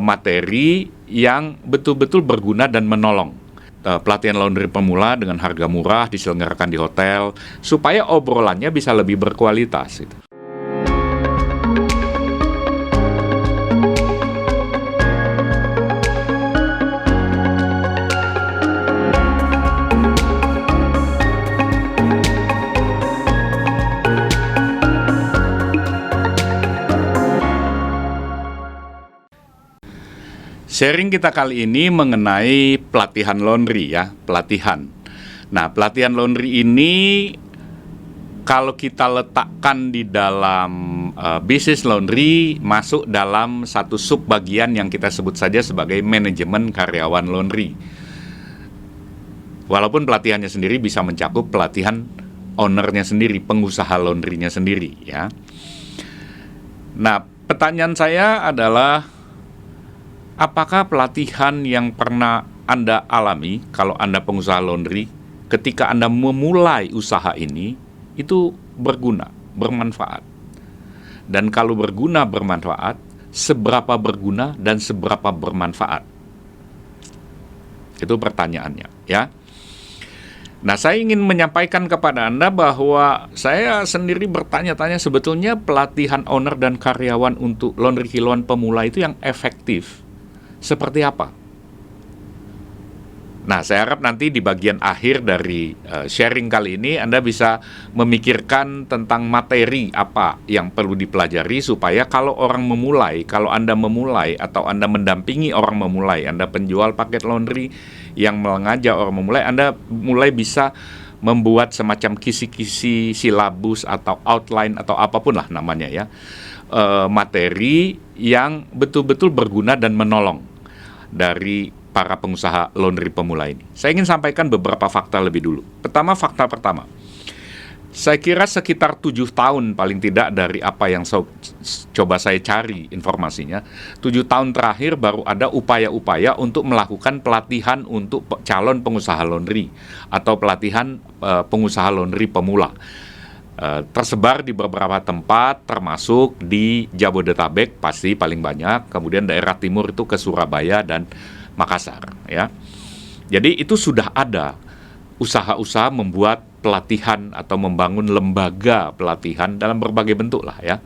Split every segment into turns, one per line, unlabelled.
materi yang betul-betul berguna dan menolong. Pelatihan laundry pemula dengan harga murah diselenggarakan di hotel supaya obrolannya bisa lebih berkualitas gitu. Sharing kita kali ini mengenai pelatihan laundry ya, pelatihan. Nah, pelatihan laundry ini kalau kita letakkan di dalam bisnis laundry masuk dalam satu subbagian yang kita sebut saja sebagai manajemen karyawan laundry. Walaupun pelatihannya sendiri bisa mencakup pelatihan ownernya sendiri, pengusaha laundrynya sendiri ya. Nah, pertanyaan saya adalah apakah pelatihan yang pernah Anda alami kalau Anda pengusaha laundry ketika Anda memulai usaha ini itu berguna, bermanfaat? Dan kalau berguna, bermanfaat, seberapa berguna dan seberapa bermanfaat? Itu pertanyaannya ya. Nah, saya ingin menyampaikan kepada Anda bahwa saya sendiri bertanya-tanya sebetulnya pelatihan owner dan karyawan untuk laundry kiloan pemula itu yang efektif seperti apa? Nah, saya harap nanti di bagian akhir dari sharing kali ini Anda bisa memikirkan tentang materi apa yang perlu dipelajari supaya kalau orang memulai, kalau Anda memulai atau Anda mendampingi orang memulai, Anda penjual paket laundry yang mengajak orang memulai, Anda mulai bisa membuat semacam kisi-kisi silabus atau outline atau apapun lah namanya ya, materi yang betul-betul berguna dan menolong dari para pengusaha laundry pemula ini. Saya ingin sampaikan beberapa fakta lebih dulu. Fakta pertama. Saya kira sekitar 7 tahun paling tidak dari apa yang coba saya cari informasinya. 7 tahun terakhir baru ada upaya-upaya untuk melakukan pelatihan untuk calon pengusaha laundry atau pelatihan pengusaha laundry pemula. Tersebar di beberapa tempat termasuk di Jabodetabek pasti paling banyak, kemudian daerah timur itu ke Surabaya dan Makassar ya. Jadi itu sudah ada usaha-usaha membuat pelatihan atau membangun lembaga pelatihan dalam berbagai bentuk lah ya.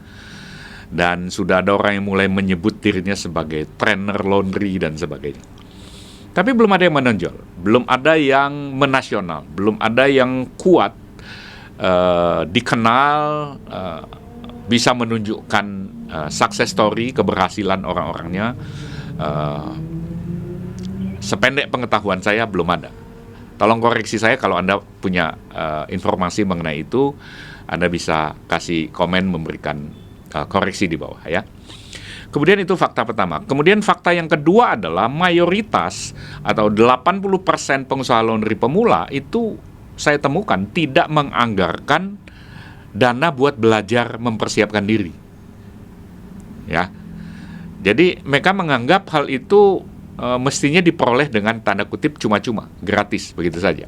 Dan sudah ada orang yang mulai menyebut dirinya sebagai trainer laundry dan sebagainya. Tapi belum ada yang menonjol, belum ada yang menasional, belum ada yang kuat dikenal, bisa menunjukkan success story, keberhasilan orang-orangnya. Sependek pengetahuan saya belum ada. Tolong koreksi saya kalau Anda punya informasi mengenai itu, Anda bisa kasih komen, memberikan koreksi di bawah ya. Kemudian itu fakta pertama. Kemudian fakta yang kedua adalah mayoritas atau 80% pengusaha laundry pemula itu saya temukan tidak menganggarkan dana buat belajar mempersiapkan diri. Ya. Jadi mereka menganggap hal itu mestinya diperoleh dengan tanda kutip cuma-cuma, gratis, begitu saja.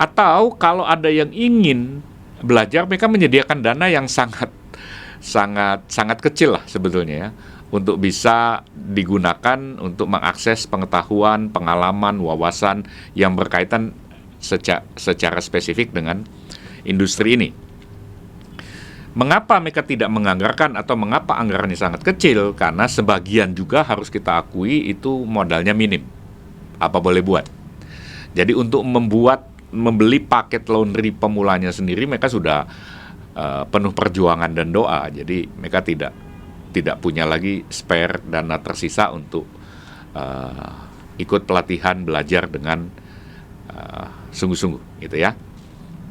Atau kalau ada yang ingin belajar, mereka menyediakan dana yang sangat kecil lah sebetulnya ya, untuk bisa digunakan untuk mengakses pengetahuan, pengalaman, wawasan yang berkaitan secara spesifik dengan industri ini. Mengapa mereka tidak menganggarkan atau mengapa anggarannya sangat kecil? Karena sebagian juga harus kita akui itu modalnya minim. Apa boleh buat? Jadi untuk membeli paket laundry pemulanya sendiri mereka sudah penuh perjuangan dan doa. Jadi mereka tidak punya lagi spare dana tersisa untuk ikut pelatihan belajar dengan sungguh-sungguh gitu ya.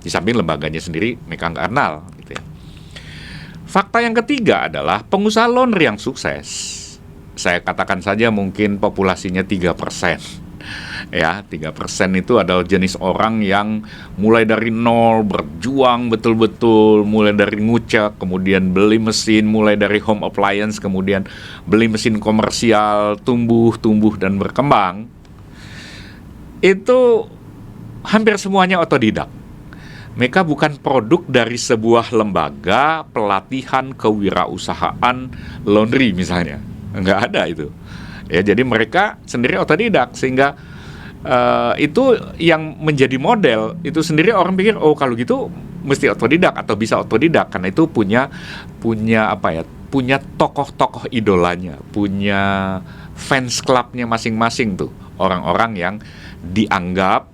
Di samping lembaganya sendiri mereka nggak kenal gitu ya. Fakta yang ketiga adalah pengusaha laundry yang sukses, saya katakan saja mungkin populasinya 3%. Ya, 3% itu adalah jenis orang yang mulai dari nol berjuang betul-betul, mulai dari ngucek, kemudian beli mesin, mulai dari home appliance, kemudian beli mesin komersial, tumbuh dan berkembang. Itu hampir semuanya otodidak. Mereka bukan produk dari sebuah lembaga pelatihan kewirausahaan laundry misalnya. nggak ada itu. Ya, jadi mereka sendiri otodidak, sehingga itu yang menjadi model itu sendiri. Orang pikir oh kalau gitu mesti otodidak atau bisa otodidak, karena itu punya punya tokoh-tokoh idolanya, punya fans clubnya masing-masing tuh, orang-orang yang dianggap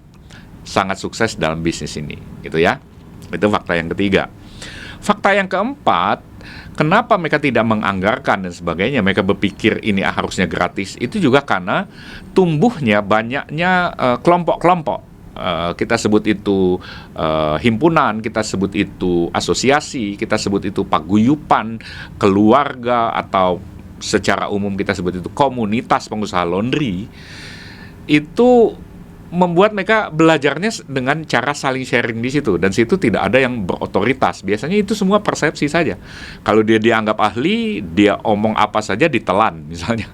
sangat sukses dalam bisnis ini, gitu ya. Itu fakta yang ketiga. Fakta yang keempat, kenapa mereka tidak menganggarkan dan sebagainya, mereka berpikir ini harusnya gratis, itu juga karena tumbuhnya banyaknya kelompok-kelompok. Kita sebut itu himpunan, kita sebut itu asosiasi, kita sebut itu paguyupan, keluarga, atau secara umum kita sebut itu komunitas pengusaha laundry. Itu membuat mereka belajarnya dengan cara saling sharing di situ, dan situ tidak ada yang berotoritas. Biasanya itu semua persepsi saja. Kalau dia dianggap ahli, dia omong apa saja ditelan misalnya.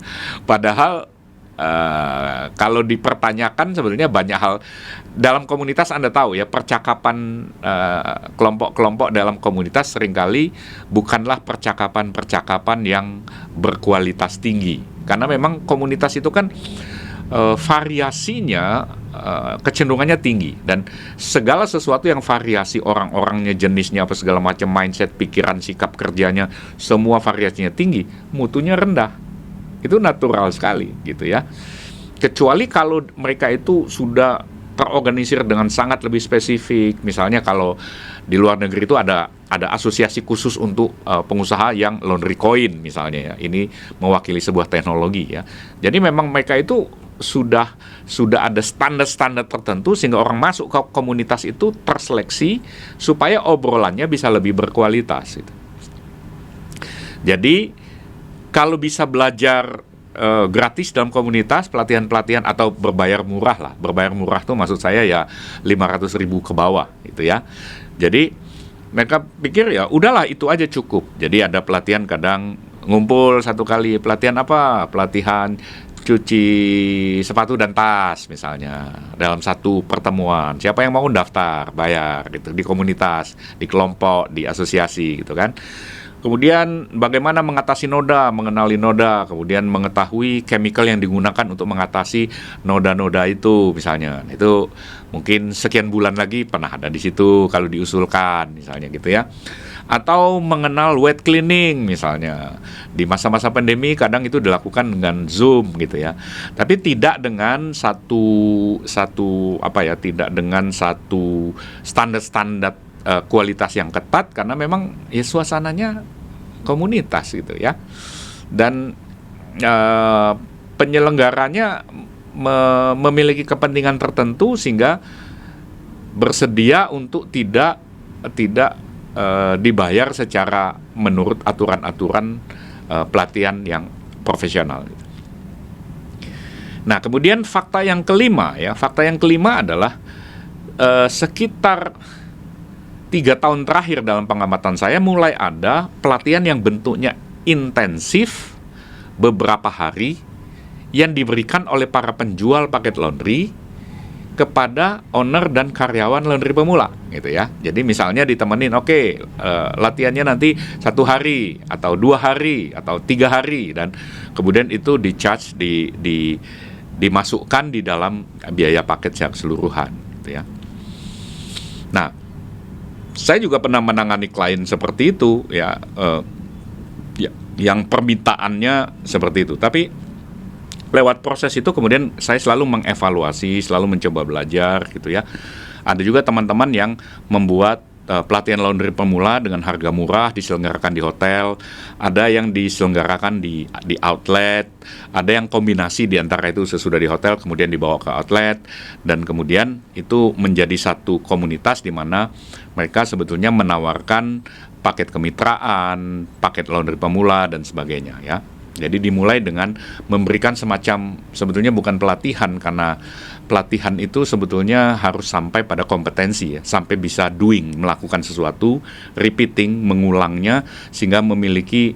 Padahal kalau dipertanyakan sebenarnya banyak hal dalam komunitas. Anda tahu ya, percakapan kelompok-kelompok dalam komunitas seringkali bukanlah percakapan-percakapan yang berkualitas tinggi, karena memang komunitas itu kan variasinya kecenderungannya tinggi, dan segala sesuatu yang variasi orang-orangnya, jenisnya apa segala macam, mindset, pikiran, sikap kerjanya, semua variasinya tinggi, mutunya rendah. Itu natural sekali gitu ya. Kecuali kalau mereka itu sudah terorganisir dengan sangat lebih spesifik. Misalnya kalau di luar negeri itu ada asosiasi khusus untuk pengusaha yang laundry coin misalnya ya. Ini mewakili sebuah teknologi ya. Jadi memang mereka itu sudah ada standar-standar tertentu sehingga orang masuk ke komunitas itu terseleksi supaya obrolannya bisa lebih berkualitas gitu. Jadi kalau bisa belajar gratis dalam komunitas, pelatihan-pelatihan atau berbayar murah lah. Berbayar murah tuh maksud saya ya 500.000 ke bawah gitu ya. Jadi mereka pikir ya udahlah itu aja cukup. Jadi ada pelatihan kadang ngumpul satu kali, pelatihan apa? Pelatihan cuci sepatu dan tas misalnya dalam satu pertemuan. Siapa yang mau daftar, bayar gitu, di komunitas, di kelompok, di asosiasi gitu kan. Kemudian bagaimana mengatasi noda, mengenali noda, kemudian mengetahui chemical yang digunakan untuk mengatasi noda-noda itu misalnya. Itu mungkin sekian bulan lagi pernah ada di situ kalau diusulkan misalnya gitu ya. Atau mengenal wet cleaning misalnya. Di masa-masa pandemi kadang itu dilakukan dengan Zoom gitu ya. Tapi tidak dengan tidak dengan satu standar-standar kualitas yang ketat, karena memang ya suasananya komunitas gitu ya, dan penyelenggaranya memiliki kepentingan tertentu sehingga bersedia untuk tidak dibayar secara menurut aturan-aturan pelatihan yang profesional gitu. Nah, kemudian fakta yang kelima adalah sekitar 3 tahun terakhir dalam pengamatan saya mulai ada pelatihan yang bentuknya intensif beberapa hari yang diberikan oleh para penjual paket laundry kepada owner dan karyawan laundry pemula gitu ya. Jadi misalnya ditemenin, latihannya nanti 1 hari atau 2 hari atau 3 hari, dan kemudian itu di-charge, dimasukkan di dalam biaya paket secara keseluruhan gitu ya. Nah, saya juga pernah menangani klien seperti itu ya, yang permintaannya seperti itu. Tapi lewat proses itu kemudian saya selalu mengevaluasi, selalu mencoba belajar gitu ya. Ada juga teman-teman yang membuat pelatihan laundry pemula dengan harga murah, diselenggarakan di hotel, ada yang diselenggarakan di outlet, ada yang kombinasi di antara itu, sesudah di hotel kemudian dibawa ke outlet, dan kemudian itu menjadi satu komunitas di mana mereka sebetulnya menawarkan paket kemitraan, paket laundry pemula dan sebagainya ya. Jadi dimulai dengan memberikan semacam, sebetulnya bukan pelatihan, karena pelatihan itu sebetulnya harus sampai pada kompetensi ya, sampai bisa doing, melakukan sesuatu, repeating, mengulangnya, sehingga memiliki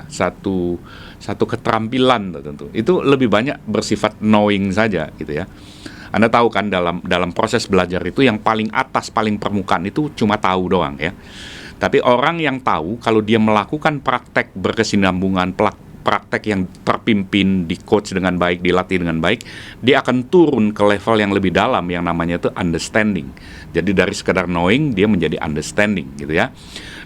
satu keterampilan tertentu. Itu lebih banyak bersifat knowing saja gitu ya. Anda tahu kan dalam proses belajar itu yang paling atas, paling permukaan itu cuma tahu doang ya. Tapi orang yang tahu, kalau dia melakukan praktek berkesinambungan, praktek yang terpimpin, di coach dengan baik, dilatih dengan baik, dia akan turun ke level yang lebih dalam yang namanya itu understanding. Jadi dari sekedar knowing dia menjadi understanding gitu ya.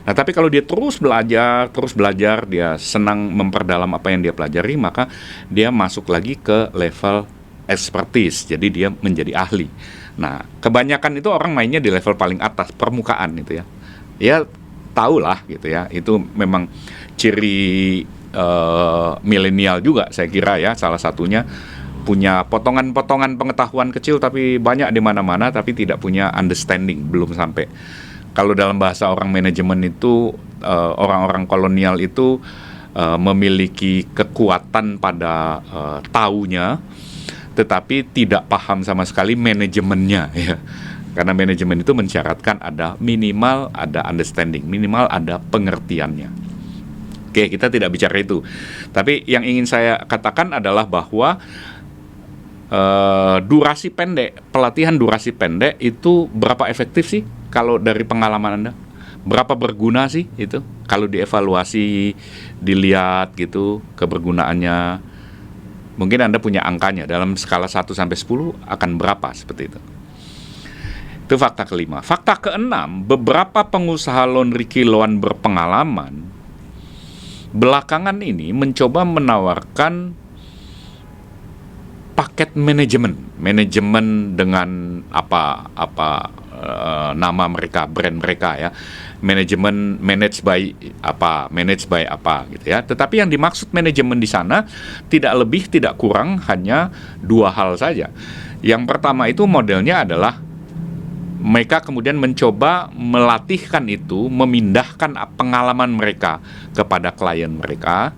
Nah, tapi kalau dia terus belajar, dia senang memperdalam apa yang dia pelajari, maka dia masuk lagi ke level expertise. Jadi dia menjadi ahli. Nah, kebanyakan itu orang mainnya di level paling atas, permukaan gitu ya. Ya tahulah gitu ya. Itu memang ciri milenial juga saya kira ya, salah satunya punya potongan-potongan pengetahuan kecil tapi banyak di mana-mana, tapi tidak punya understanding, belum sampai. Kalau dalam bahasa orang manajemen itu, orang-orang kolonial itu memiliki kekuatan pada taunya, tetapi tidak paham sama sekali manajemennya ya. Karena manajemen itu mensyaratkan minimal ada understanding, minimal ada pengertiannya. Oke, kita tidak bicara itu. Tapi yang ingin saya katakan adalah bahwa durasi pendek, pelatihan durasi pendek itu berapa efektif sih kalau dari pengalaman Anda? Berapa berguna sih itu? Kalau dievaluasi, dilihat gitu kebergunaannya. Mungkin Anda punya angkanya, dalam skala 1 sampai 10 akan berapa seperti itu. Itu fakta kelima. Fakta keenam, beberapa pengusaha laundry kiloan berpengalaman belakangan ini mencoba menawarkan paket manajemen dengan nama mereka, brand mereka ya, manajemen manage by apa gitu ya. Tetapi yang dimaksud manajemen di sana tidak lebih tidak kurang hanya dua hal saja. Yang pertama itu modelnya adalah mereka kemudian mencoba melatihkan itu, memindahkan pengalaman mereka kepada klien mereka.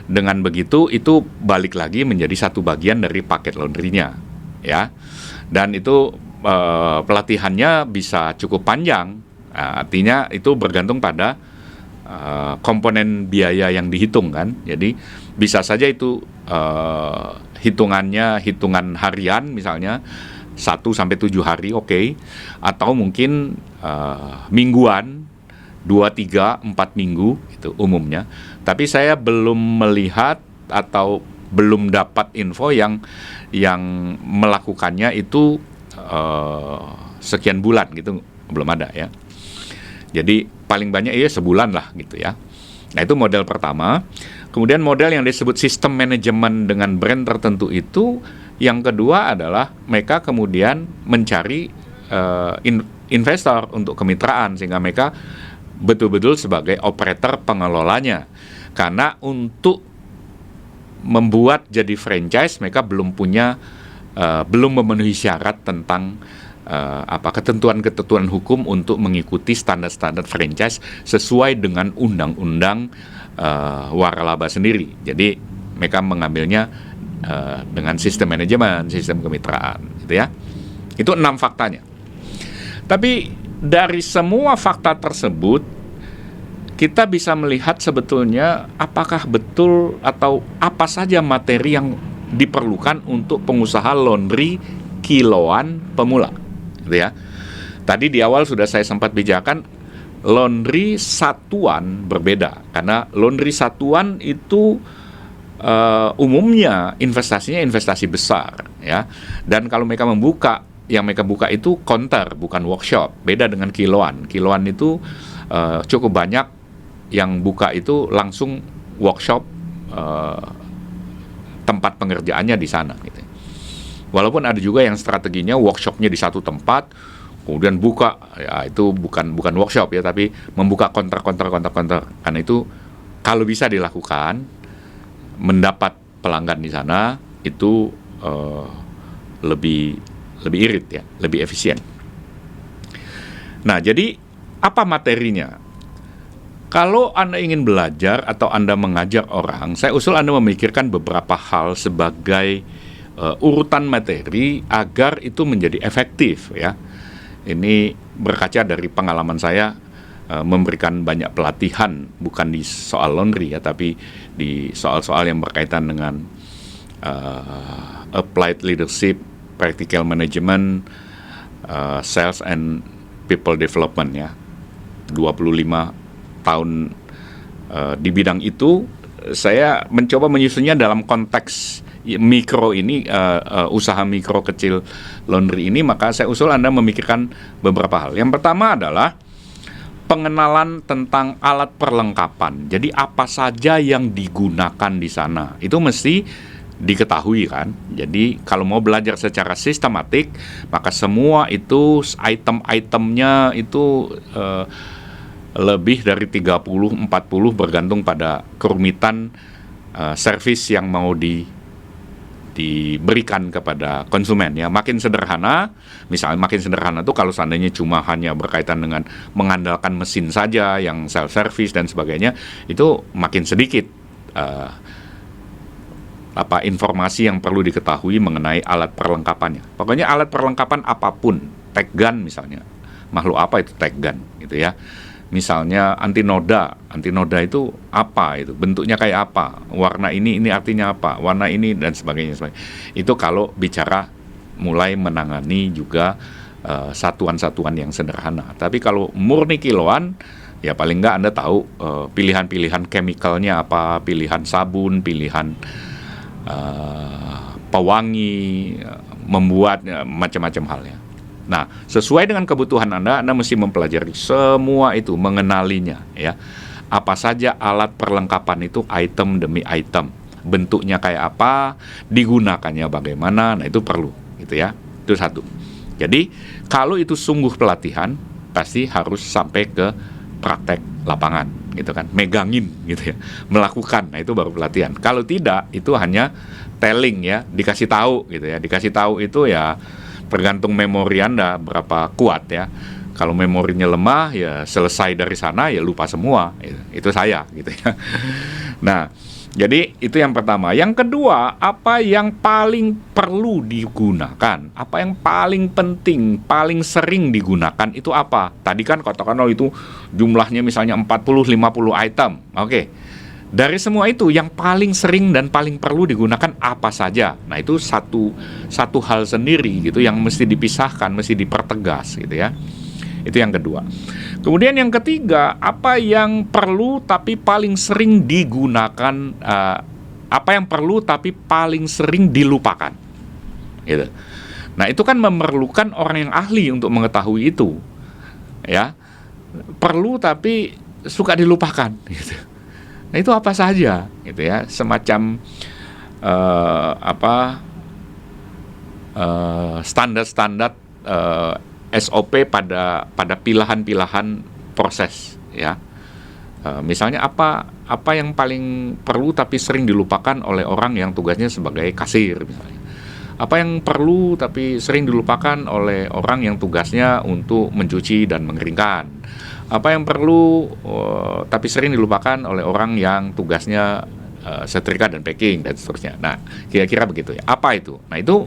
Dengan begitu itu balik lagi menjadi satu bagian dari paket laundry-nya ya. Dan itu pelatihannya bisa cukup panjang. Artinya itu bergantung pada komponen biaya yang dihitung kan. Jadi bisa saja itu hitungan harian misalnya 1 sampai 7 hari oke. Atau mungkin mingguan 2, 3, 4 minggu itu umumnya. Tapi saya belum melihat atau belum dapat info yang melakukannya itu sekian bulan gitu, belum ada ya. Jadi paling banyak ya sebulan lah gitu ya. Nah itu model pertama. Kemudian model yang disebut sistem manajemen dengan brand tertentu itu, yang kedua adalah mereka kemudian mencari investor untuk kemitraan sehingga mereka betul-betul sebagai operator pengelolanya. Karena untuk membuat jadi franchise mereka belum memenuhi syarat tentang ketentuan-ketentuan hukum untuk mengikuti standar-standar franchise sesuai dengan undang-undang waralaba sendiri. Jadi mereka mengambilnya dengan sistem manajemen, sistem kemitraan gitu ya. Itu 6 faktanya. Tapi dari semua fakta tersebut kita bisa melihat sebetulnya apakah betul atau apa saja materi yang diperlukan untuk pengusaha laundry kiloan pemula, gitu ya. Tadi di awal sudah saya sempat bicarakan, laundry satuan berbeda karena laundry satuan itu umumnya investasinya investasi besar, ya. Dan kalau mereka yang mereka buka itu counter bukan workshop, beda dengan kiloan. Kiloan itu cukup banyak yang buka itu langsung workshop, tempat pengerjaannya di sana gitu. Walaupun ada juga yang strateginya workshopnya di satu tempat kemudian buka, ya itu bukan workshop ya, tapi membuka counter. Karena itu kalau bisa dilakukan, mendapat pelanggan di sana itu lebih irit ya, lebih efisien. Nah, jadi apa materinya? Kalau Anda ingin belajar atau Anda mengajar orang, saya usul Anda memikirkan beberapa hal sebagai urutan materi agar itu menjadi efektif ya. Ini berkaca dari pengalaman saya memberikan banyak pelatihan, bukan di soal laundry ya, tapi di soal-soal yang berkaitan dengan applied leadership, practical management, sales and people development ya. 25 tahun di bidang itu, saya mencoba menyusunnya dalam konteks mikro ini, usaha mikro kecil laundry ini, maka saya usul Anda memikirkan beberapa hal. Yang pertama adalah pengenalan tentang alat perlengkapan. Jadi apa saja yang digunakan di sana itu mesti diketahui kan. Jadi kalau mau belajar secara sistematik, maka semua itu item-itemnya itu lebih dari 30-40 bergantung pada kerumitan servis yang mau diberikan kepada konsumen ya. Makin sederhana, misalnya makin sederhana itu kalau seandainya cuma hanya berkaitan dengan mengandalkan mesin saja yang self service dan sebagainya, itu makin sedikit informasi yang perlu diketahui mengenai alat perlengkapannya. Pokoknya alat perlengkapan apapun, tag gun misalnya, makhluk apa itu tag gun gitu ya. Misalnya antinoda itu apa, itu bentuknya kayak apa, warna ini artinya apa, warna ini dan sebagainya. Itu kalau bicara mulai menangani juga satuan-satuan yang sederhana. Tapi kalau murni kiloan, ya paling nggak Anda tahu pilihan-pilihan chemicalnya apa, pilihan sabun, pilihan pewangi, membuat macam-macam halnya. Nah, sesuai dengan kebutuhan Anda mesti mempelajari semua itu, mengenalinya ya. Apa saja alat perlengkapan itu, item demi item. Bentuknya kayak apa, digunakannya bagaimana, nah itu perlu gitu ya. Itu satu. Jadi, kalau itu sungguh pelatihan, pasti harus sampai ke praktek lapangan gitu kan. Megangin gitu ya. Melakukan, nah itu baru pelatihan. Kalau tidak, itu hanya telling ya, dikasih tahu gitu ya. Dikasih tahu itu ya tergantung memori Anda berapa kuat ya. Kalau memorinya lemah ya selesai dari sana ya lupa semua. Itu saya gitu ya. Nah, jadi itu yang pertama. Yang kedua, apa yang paling perlu digunakan? Apa yang paling penting, paling sering digunakan itu apa? Tadi kan katakan itu jumlahnya misalnya 40-50 item. Oke. Dari semua itu yang paling sering dan paling perlu digunakan apa saja. Nah, itu satu hal sendiri gitu yang mesti dipisahkan, mesti dipertegas gitu ya. Itu yang kedua. Kemudian yang ketiga, apa yang perlu tapi paling sering digunakan, apa yang perlu tapi paling sering dilupakan. Gitu. Nah, itu kan memerlukan orang yang ahli untuk mengetahui itu. Ya. Perlu tapi suka dilupakan gitu. Nah, itu apa saja gitu ya, semacam standar-standar SOP pada pilahan-pilahan proses ya. Misalnya apa yang paling perlu tapi sering dilupakan oleh orang yang tugasnya sebagai kasir misalnya. Apa yang perlu tapi sering dilupakan oleh orang yang tugasnya untuk mencuci dan mengeringkan. Apa yang perlu tapi sering dilupakan oleh orang yang tugasnya setrika dan packing dan seterusnya. Nah, kira-kira begitu ya. Apa itu? Nah, itu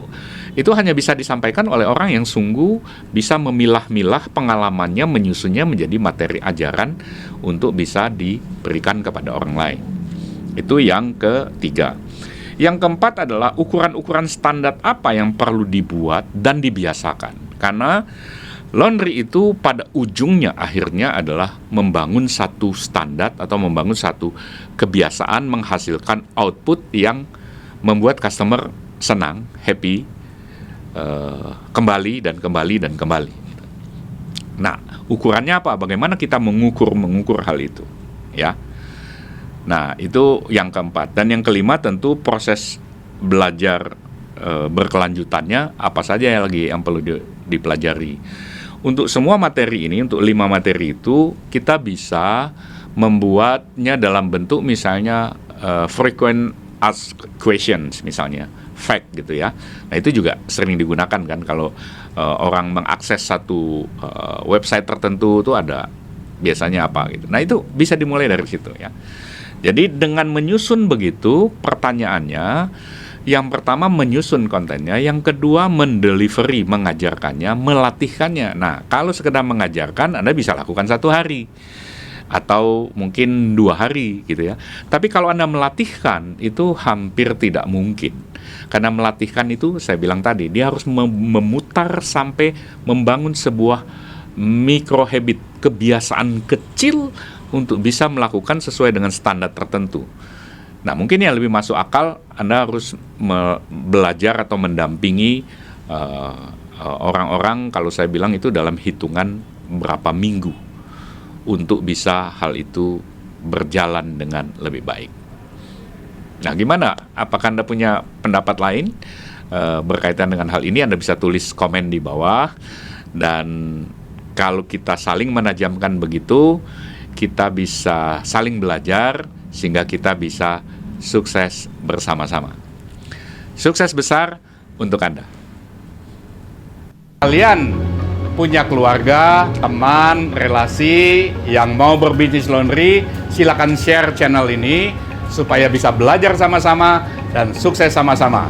hanya bisa disampaikan oleh orang yang sungguh bisa memilah-milah pengalamannya, menyusunnya menjadi materi ajaran untuk bisa diberikan kepada orang lain. Itu yang ketiga. Yang keempat adalah ukuran-ukuran standar apa yang perlu dibuat dan dibiasakan. Karena laundry itu pada ujungnya akhirnya adalah membangun satu standar atau membangun satu kebiasaan menghasilkan output yang membuat customer senang, happy, kembali dan kembali dan kembali. Nah, ukurannya apa? Bagaimana kita mengukur hal itu, ya? Nah, itu yang keempat. Dan yang kelima tentu proses belajar berkelanjutannya apa saja yang perlu dipelajari. Untuk semua materi ini, untuk 5 materi itu, kita bisa membuatnya dalam bentuk misalnya frequent asked questions misalnya, fact gitu ya. Nah, itu juga sering digunakan kan kalau orang mengakses satu website tertentu itu ada biasanya apa gitu. Nah, itu bisa dimulai dari situ ya. Jadi dengan menyusun begitu pertanyaannya, yang pertama menyusun kontennya, yang kedua mendelivery, mengajarkannya, melatihkannya. Nah, kalau sekedar mengajarkan Anda bisa lakukan 1 hari atau mungkin 2 hari gitu ya. Tapi kalau Anda melatihkan itu hampir tidak mungkin. Karena melatihkan itu saya bilang tadi, dia harus memutar sampai membangun sebuah micro habit, kebiasaan kecil untuk bisa melakukan sesuai dengan standar tertentu. Nah, mungkin yang lebih masuk akal, Anda harus belajar atau mendampingi orang-orang, kalau saya bilang itu dalam hitungan berapa minggu, untuk bisa hal itu berjalan dengan lebih baik. Nah, gimana? Apakah Anda punya pendapat lain berkaitan dengan hal ini? Anda bisa tulis komen di bawah. Dan kalau kita saling menajamkan begitu, kita bisa saling belajar sehingga kita bisa sukses bersama-sama. Sukses besar untuk Anda. Kalian punya keluarga, teman, relasi yang mau berbisnis laundry, silakan share channel ini supaya bisa belajar sama-sama dan sukses sama-sama.